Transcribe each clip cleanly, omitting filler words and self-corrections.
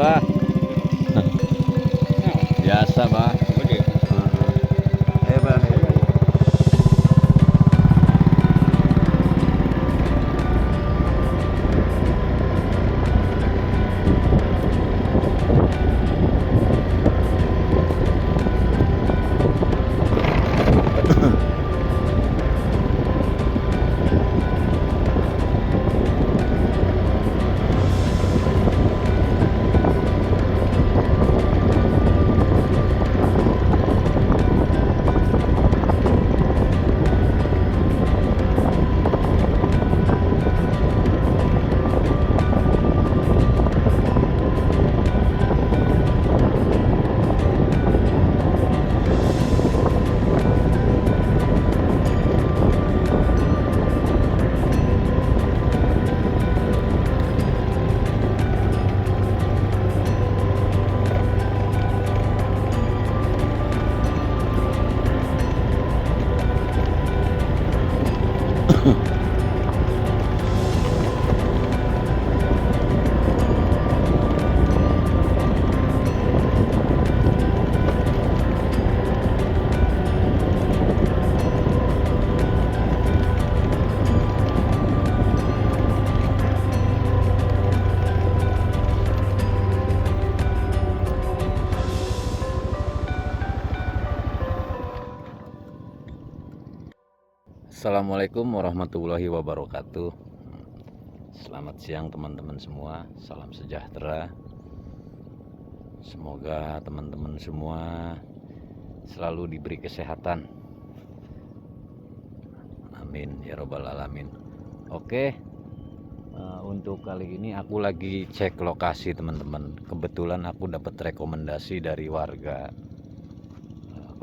Bah. Biasa, Bah. Bah. Assalamualaikum warahmatullahi wabarakatuh. Selamat siang teman-teman semua. Salam sejahtera. Semoga teman-teman semua selalu diberi kesehatan. Amin ya robbal alamin. Oke, untuk kali ini aku lagi cek lokasi teman-teman. Kebetulan aku dapat rekomendasi dari warga.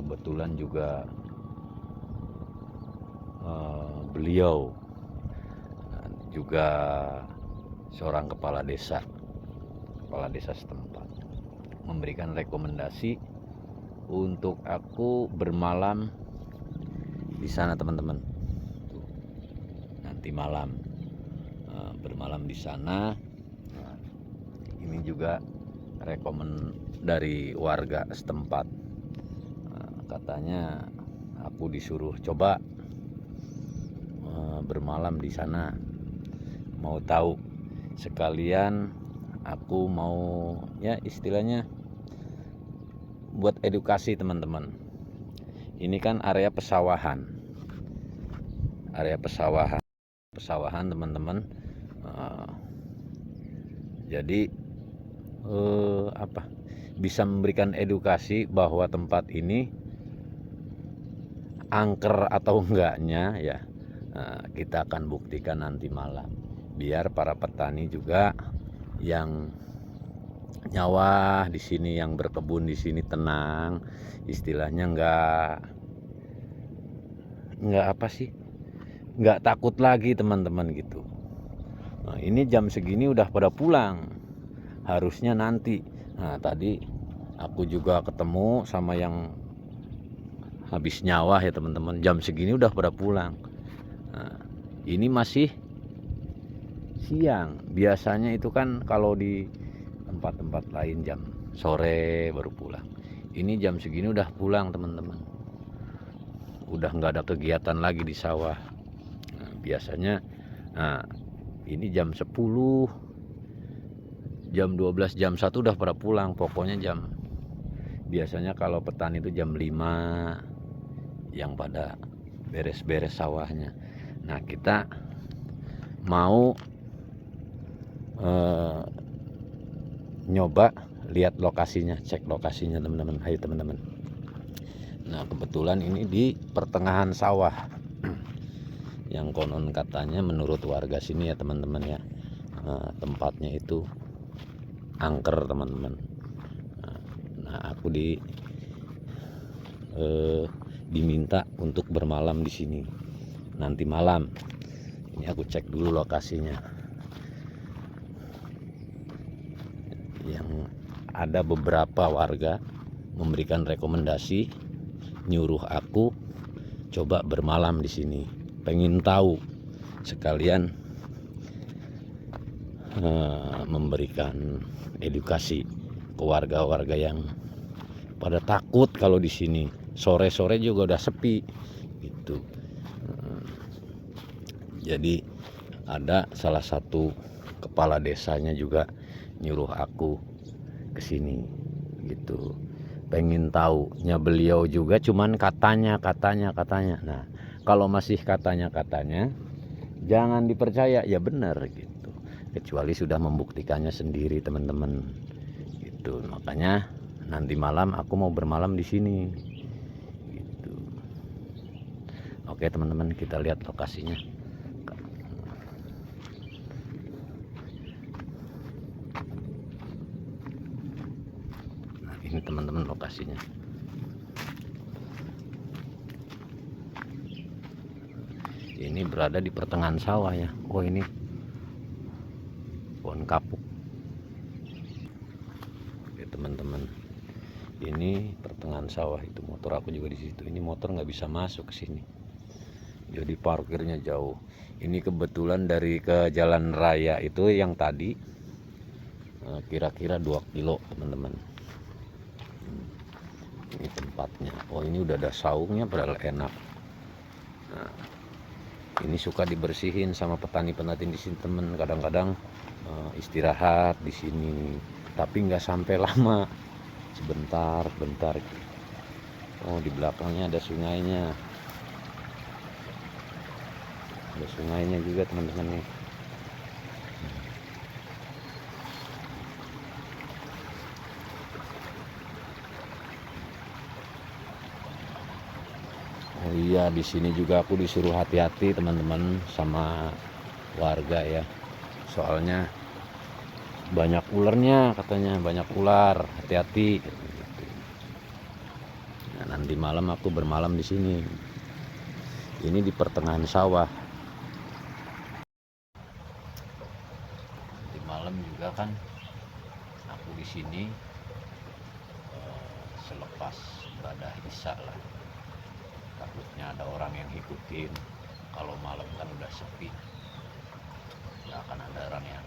Kebetulan juga beliau juga seorang kepala desa setempat memberikan rekomendasi untuk aku bermalam di sana teman-teman. Nanti malam bermalam di sana. Ini juga rekomend dari warga setempat. Katanya aku disuruh coba bermalam di sana, mau tahu sekalian aku mau ya istilahnya buat edukasi teman-teman. Ini kan area pesawahan teman-teman. Jadi bisa memberikan edukasi bahwa tempat ini angker atau enggaknya ya. Kita akan buktikan nanti malam, biar para petani juga yang nyawah di sini, yang berkebun di sini tenang, istilahnya nggak takut lagi teman-teman gitu. Nah, ini jam segini udah pada pulang, harusnya nanti. Nah, tadi aku juga ketemu sama yang habis nyawah ya teman-teman, jam segini udah pada pulang. Nah, ini masih siang. Biasanya itu kan kalau di tempat-tempat lain jam sore baru pulang. Ini jam segini udah pulang teman-teman. Udah nggak ada kegiatan lagi di sawah. Nah, biasanya ini jam 10, jam 12, jam 1 udah pada pulang. Pokoknya biasanya kalau petani itu jam 5 yang pada beres-beres sawahnya. Nah, kita mau nyoba lihat lokasinya, cek lokasinya teman-teman. Hai teman-teman. Nah, kebetulan ini di pertengahan sawah. Yang konon katanya menurut warga sini ya teman-teman ya, tempatnya itu angker teman-teman. Nah, aku diminta untuk bermalam di sini nanti malam. Ini aku cek dulu lokasinya. Yang ada beberapa warga memberikan rekomendasi, nyuruh aku coba bermalam di sini. Pengen tahu sekalian memberikan edukasi ke warga-warga yang pada takut kalau di sini sore-sore juga udah sepi gitu. Jadi ada salah satu kepala desanya juga nyuruh aku ke sini gitu, pengen taunya beliau juga, cuman katanya. Nah, kalau masih katanya jangan dipercaya, ya benar gitu, kecuali sudah membuktikannya sendiri teman-teman gitu. Makanya nanti malam aku mau bermalam di sini gitu. Oke teman-teman, kita lihat lokasinya. Nah, ini teman-teman lokasinya. Ini berada di pertengahan sawah ya. Oh, ini pohon kapuk. Oke teman-teman, ini pertengahan sawah, itu motor aku juga di situ. Ini motor nggak bisa masuk ke sini, jadi parkirnya jauh. Ini kebetulan dari ke jalan raya itu yang tadi kira-kira 2 kilo teman-teman. Ini tempatnya. Oh, ini udah ada saungnya, padahal enak. Nah, ini suka dibersihin sama petani-petani di sini teman. Kadang-kadang istirahat di sini, tapi nggak sampai lama, sebentar. Oh, di belakangnya ada sungainya. Ada sungainya juga teman-teman nih. Oh iya, di sini juga aku disuruh hati-hati teman-teman sama warga ya. Soalnya banyak ularnya katanya, banyak ular, hati-hati. Nah, nanti malam aku bermalam di sini. Ini di pertengahan sawah. Di malam juga kan aku di sini selepas ibadah isya lah. Takutnya ada orang yang ngikutin. Kalau malam kan udah sepi, nggak akan ada orang yang,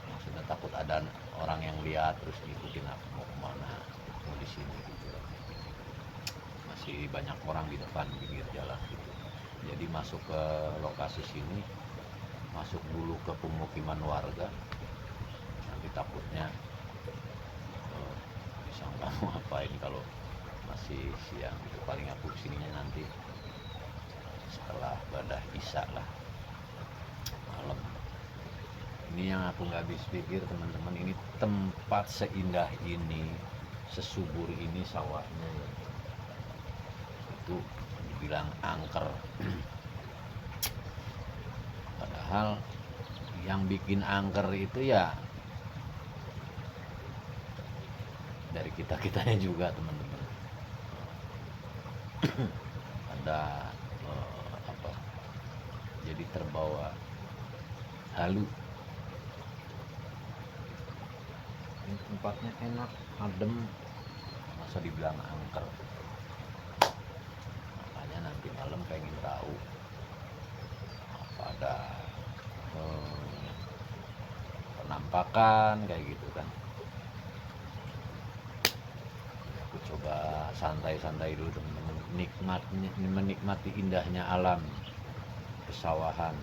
maksudnya takut ada orang yang lihat terus ngikutin aku mau kemana, mau di sini gitu. Masih banyak orang di depan pinggir jalan gitu. Jadi masuk ke lokasi sini, masuk dulu ke pemukiman warga, nanti takutnya disangka mau ngapain kalau masih siang gitu. Paling aku kesininya nanti setelah ibadah isya lah, malam. Ini yang aku nggak habis pikir teman-teman, ini tempat seindah ini, sesubur ini sawahnya ya, itu dibilang angker. Padahal yang bikin angker itu ya dari kita-kitanya juga teman-teman. Ada apa, jadi terbawa halu. Ini tempatnya enak, adem, masa dibilang angker. Makanya nanti malam pengen tahu apa ada penampakan kayak gitu kan. Aku coba santai-santai dulu teman-teman, menikmati indahnya alam pesawahan.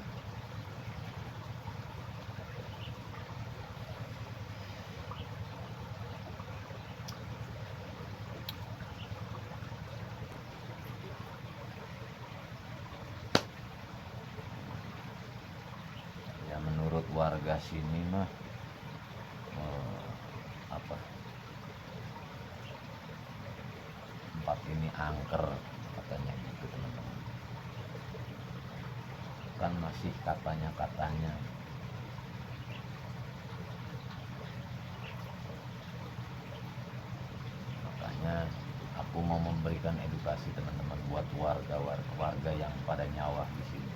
Ya menurut warga sini mah apa, tempat ini angker katanya gitu teman-teman. Kan masih katanya makanya aku mau memberikan edukasi teman-teman buat warga yang pada nyawa di sini.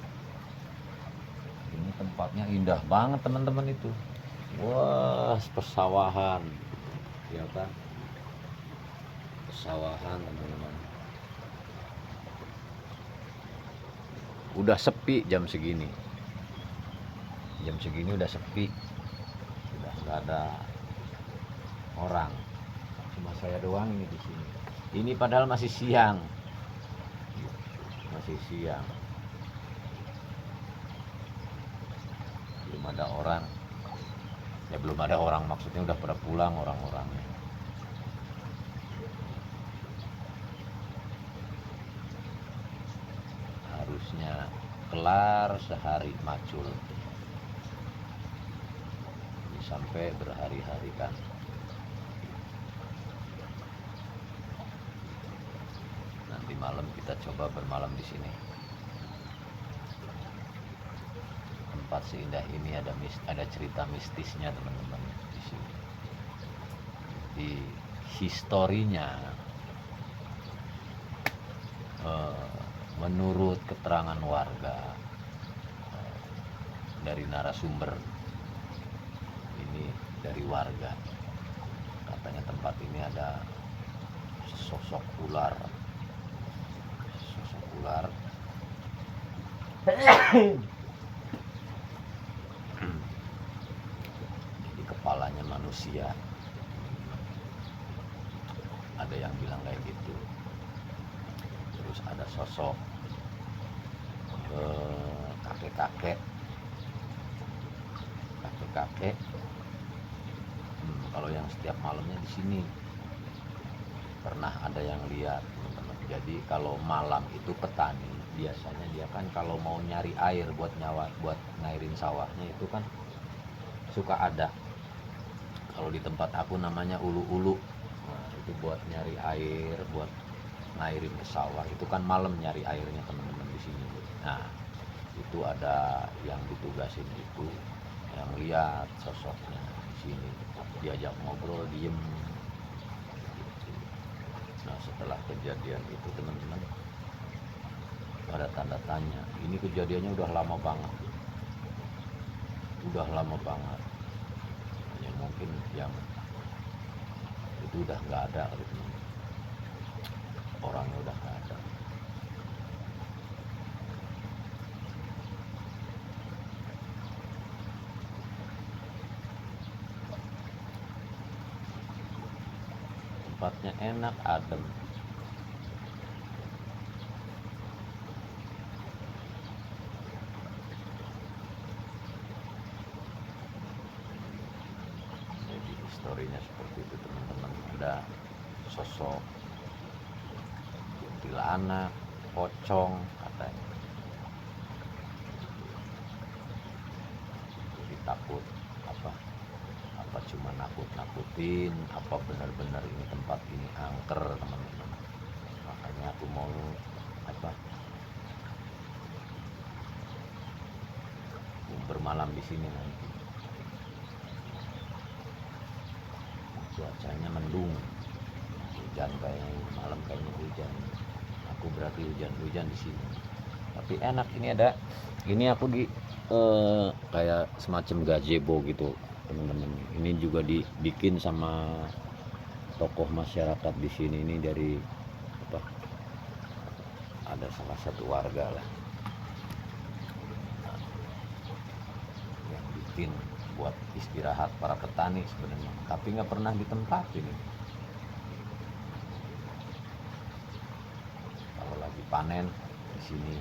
Ini tempatnya indah banget teman-teman itu. Wah, pesawahan ya kan, pesawahan teman-teman. Udah sepi jam segini, jam segini udah sepi, udah nggak ada orang, cuma saya doang ini di sini. Ini padahal masih siang, belum ada orang. Ya belum ada orang maksudnya udah pada pulang orang-orangnya. Harusnya kelar sehari macul, ini sampai berhari-hari kan. Nanti malam kita coba bermalam di sini. Tempat seindah ini ada cerita mistisnya teman-teman di sini. Di historinya, menurut keterangan warga, dari narasumber ini, dari warga, katanya tempat ini ada sosok ular jadi kepalanya manusia, ada yang bilang kayak gitu. Terus ada sosok kakek-kakek kalau yang setiap malamnya di sini pernah ada yang lihat teman-teman. Jadi kalau malam itu petani biasanya dia kan kalau mau nyari air buat ngairin sawahnya itu kan suka ada, kalau di tempat aku namanya ulu-ulu. Nah, itu buat nyari air, buat ngairin ke sawah itu kan malam nyari airnya teman-teman di sini. Nah, itu ada yang ditugasin itu, yang lihat sosoknya di sini, diajak ngobrol diem. Nah, setelah kejadian itu teman-teman ada tanda tanya, ini kejadiannya udah lama banget, ya mungkin yang itu udah nggak ada gitu, orangnya udah nggak ada. Tempatnya enak, adem. Jadi historinya seperti itu teman-teman. Ada sosok kuntilanak, pocong katanya. Jadi takut apa cuma nakut-nakutin, apa benar-benar ini tempat ini angker teman-teman. Makanya aku mau bermalam di sini nanti. Cuacanya mendung, hujan kayaknya, malam kayaknya hujan. Aku berarti hujan di sini. Tapi enak, ini aku di kayak semacam gazebo gitu teman-teman. Ini juga dibikin sama tokoh masyarakat di sini, ini dari ada salah satu warga lah yang bikin buat istirahat para petani sebenarnya, tapi nggak pernah ditempatin. Kalau lagi panen di sini.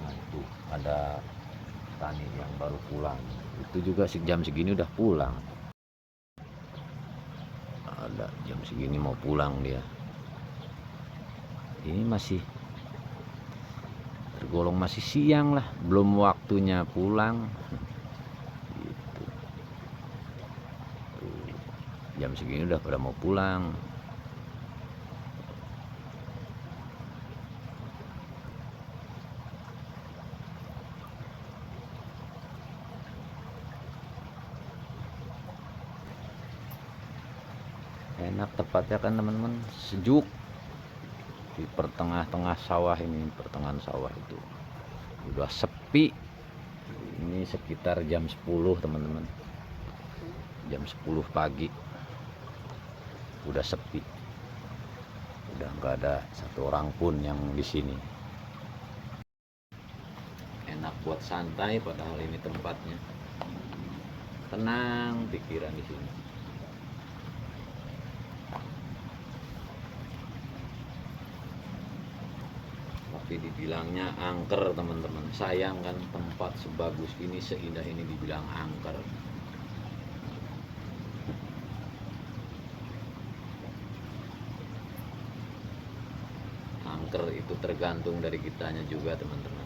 Nah, itu ada petani yang baru pulang, itu juga jam segini udah pulang. Ada jam segini mau pulang dia. Ini masih tergolong masih siang lah, belum waktunya pulang gitu. Jam segini udah pada mau pulang. Enak tempatnya kan teman-teman, sejuk di tengah sawah ini, pertengahan sawah itu udah sepi. Ini sekitar jam 10 teman-teman, jam 10 pagi udah sepi, udah nggak ada satu orang pun yang di sini. buat santai, padahal ini tempatnya tenang pikiran di sini. Tapi dibilangnya angker teman-teman. Sayang kan, tempat sebagus ini, seindah ini dibilang angker. Angker itu tergantung dari kitanya juga teman-teman.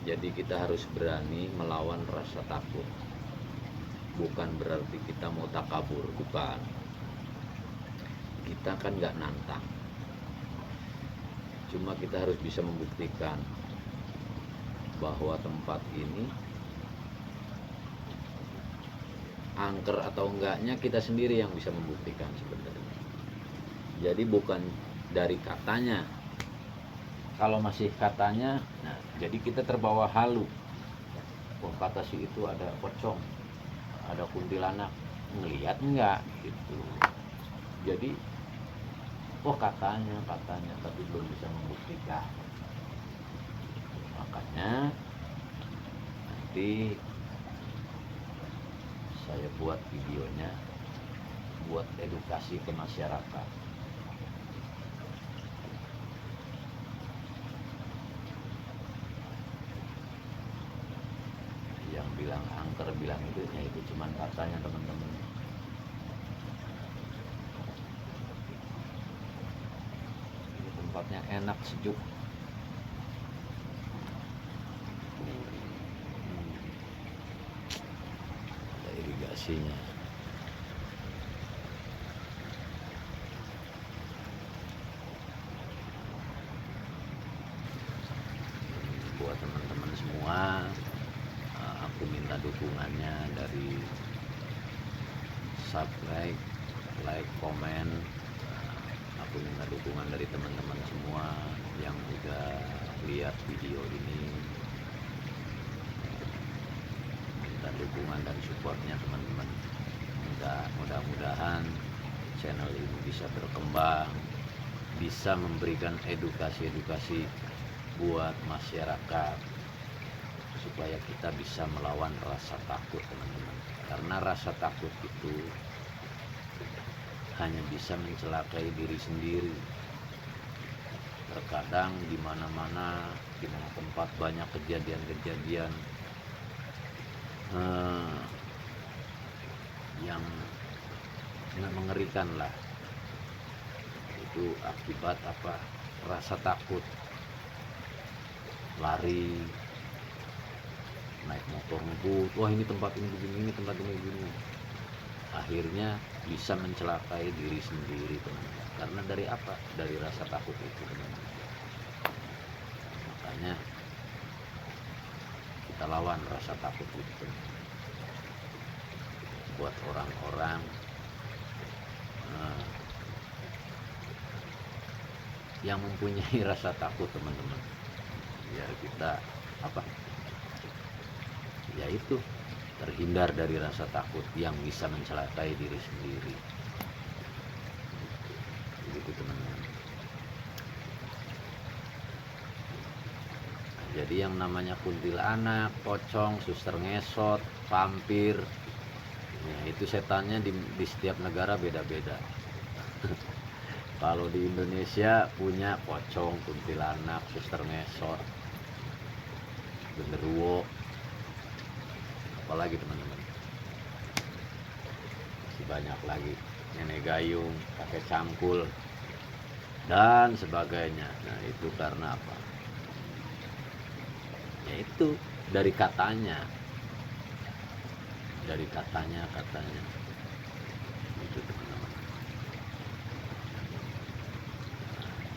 Jadi kita harus berani melawan rasa takut. Bukan berarti kita mau takabur, bukan. Kita kan nggak nantang. Cuma kita harus bisa membuktikan bahwa tempat ini angker atau enggaknya kita sendiri yang bisa membuktikan sebenarnya. Jadi bukan dari katanya. Kalau masih katanya, nah jadi kita terbawa halu. Oh, kata si itu ada pocong, ada kuntilanak, ngelihat enggak gitu. Jadi oh katanya, tapi belum bisa membuktikan. Makanya nanti saya buat videonya buat edukasi ke masyarakat. Yang bilang angker, bilang itu, ya itu cuman katanya teman-teman. Tempatnya enak, sejuk. Ada irigasinya. Buat teman-teman semua, aku minta dukungannya dari subscribe, like, komen. Aku minta dukungan dari teman-teman semua yang udah lihat video ini. Minta dukungan dan supportnya teman-teman. Mudah-mudahan channel ini bisa berkembang, bisa memberikan edukasi-edukasi buat masyarakat, supaya kita bisa melawan rasa takut teman-teman. Karena rasa takut itu hanya bisa mencelakai diri sendiri. Terkadang di mana-mana, di mana tempat banyak kejadian-kejadian yang mengerikan lah. Itu akibat apa? Rasa takut. Lari, naik motor ngebut, wah ini tempat ini begini, ini tempat ini begini. Akhirnya bisa mencelakai diri sendiri teman-teman. Karena dari apa? Dari rasa takut itu teman-teman. Makanya kita lawan rasa takut itu. Buat orang-orang yang mempunyai rasa takut teman-teman, biar kita apa? Yaitu terhindar dari rasa takut yang bisa mencelakai diri sendiri. Begitu teman-teman. Jadi yang namanya kuntilanak, pocong, suster ngesot, vampir, ya itu setannya di setiap negara beda-beda. Kalau di Indonesia punya pocong, kuntilanak, suster ngesot, genderuwo, apalagi teman-teman, masih banyak lagi, nenek gayung, kakek cangkul, dan sebagainya. Nah itu karena apa? Yaitu dari katanya itu teman-teman.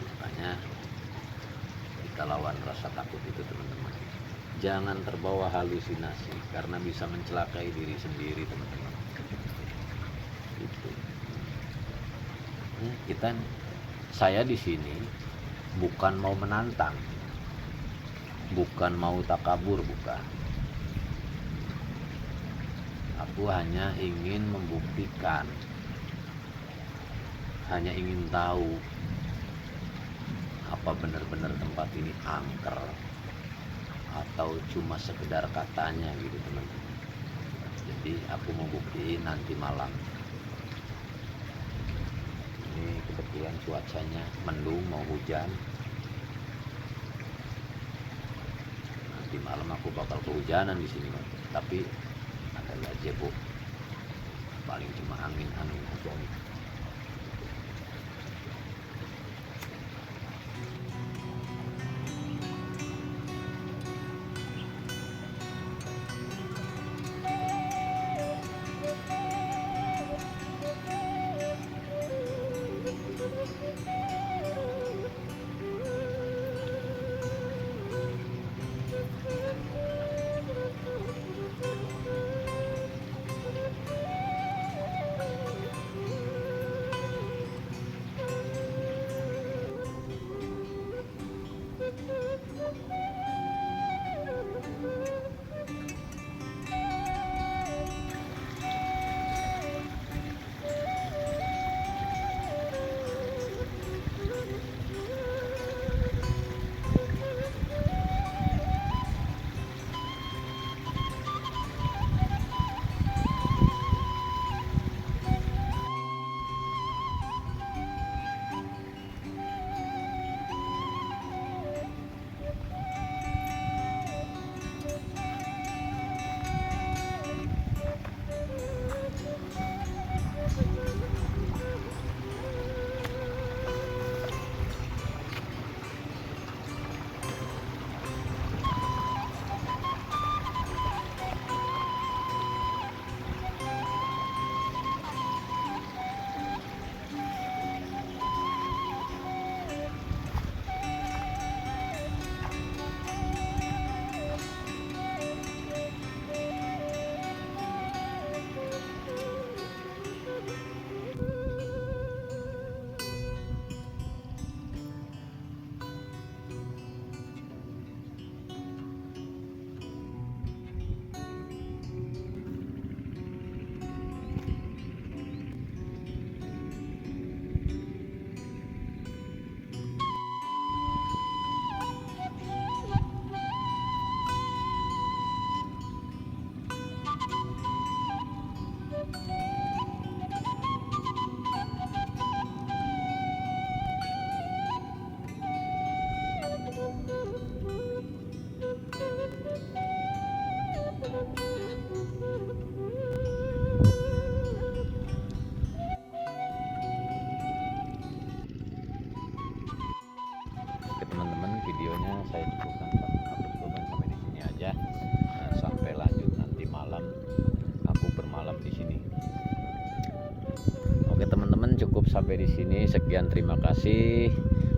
Makanya kita lawan rasa takut itu teman-teman. Jangan terbawa halusinasi karena bisa mencelakai diri sendiri teman-teman. Itu. Saya di sini bukan mau menantang, bukan mau takabur, bukan. Aku hanya ingin membuktikan, hanya ingin tahu apa benar-benar tempat ini angker atau cuma sekedar katanya gitu teman. Jadi aku mau buktiin nanti malam. Ini kebetulan cuacanya mendung, mau hujan. Nanti malam aku bakal kehujanan di sini, tapi ada aja bu, paling cuma angin-angin aja nih. Oke teman-teman, videonya saya cukupkan sampai di sini aja. Sampai lanjut nanti malam, aku bermalam di sini. Oke teman-teman, cukup sampai di sini. Sekian, terima kasih.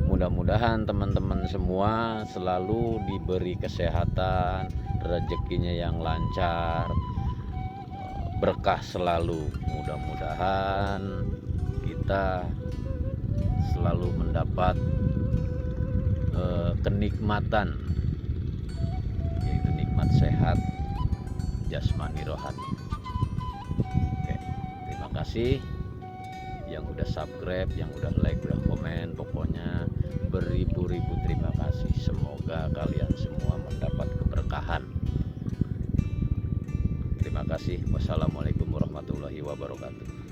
Mudah-mudahan teman-teman semua selalu diberi kesehatan, rezekinya yang lancar, berkah selalu. Mudah-mudahan kita selalu mendapat kenikmatan, yaitu nikmat sehat jasmani rohani. Oke, terima kasih yang udah subscribe, yang udah like, udah komen, pokoknya beribu-ribu terima kasih. Semoga kalian semua mendapat keberkahan. Terima kasih. Wassalamualaikum warahmatullahi wabarakatuh.